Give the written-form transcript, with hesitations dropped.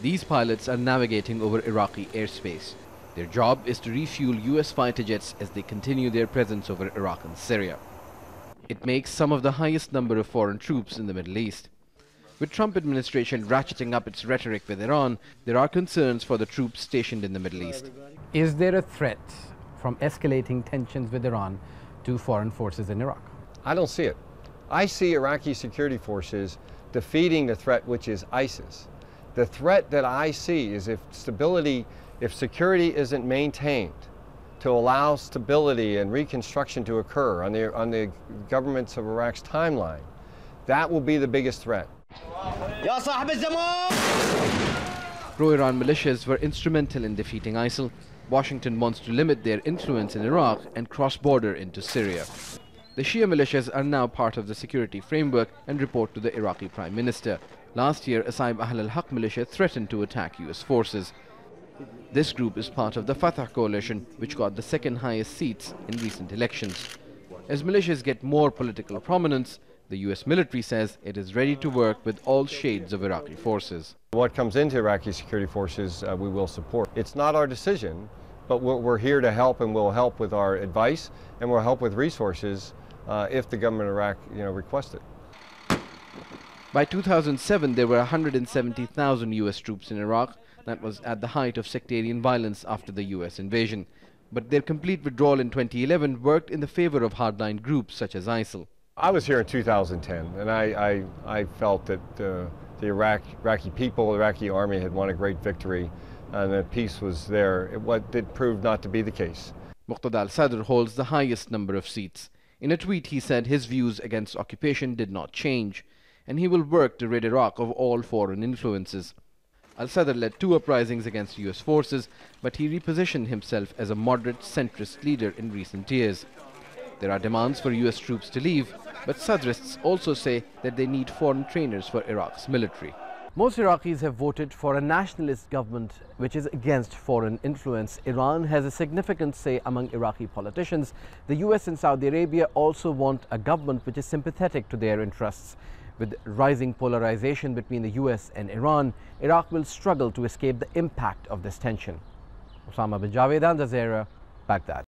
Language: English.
These pilots are navigating over Iraqi airspace. Their job is to refuel US fighter jets as they continue their presence over Iraq and Syria. It makes some of the highest number of foreign troops in the Middle East. With Trump administration ratcheting up its rhetoric with Iran, there are concerns for the troops stationed in the Middle East. Is there a threat from escalating tensions with Iran to foreign forces in Iraq? I don't see it. I see Iraqi security forces defeating the threat, which is ISIS. The threat that I see is if security isn't maintained to allow stability and reconstruction to occur on the governments of Iraq's timeline, that will be the biggest threat. Pro-Iran militias were instrumental in defeating ISIL. Washington wants to limit their influence in Iraq and cross-border into Syria. The Shia militias are now part of the security framework and report to the Iraqi Prime Minister. Last year, Asaib Ahl al-Haq militia threatened to attack US forces. This group is part of the Fatah coalition, which got the second highest seats in recent elections. As militias get more political prominence, the US military says it is ready to work with all shades of Iraqi forces. What comes into Iraqi security forces, we will support. It's not our decision, but we're here to help, and we'll help with our advice, and we'll help with resources if the government of Iraq, requests it. By 2007, there were 170,000 US troops in Iraq. That was at the height of sectarian violence after the US invasion. But their complete withdrawal in 2011 worked in the favor of hardline groups such as ISIL. I was here in 2010, and I felt that the Iraqi people, the Iraqi army had won a great victory, and that peace was there. It did prove not to be the case. Muqtada al-Sadr holds the highest number of seats. In a tweet, he said his views against occupation did not change, and he will work to rid Iraq of all foreign influences. Al-Sadr led 2 uprisings against US forces, but he repositioned himself as a moderate centrist leader in recent years. There are demands for US troops to leave, but Sadrists also say that they need foreign trainers for Iraq's military. Most Iraqis have voted for a nationalist government which is against foreign influence. Iran has a significant say among Iraqi politicians. The US and Saudi Arabia also want a government which is sympathetic to their interests. With rising polarization between the US and Iran, Iraq will struggle to escape the impact of this tension. Osama bin Javaid, Jazeera, Baghdad.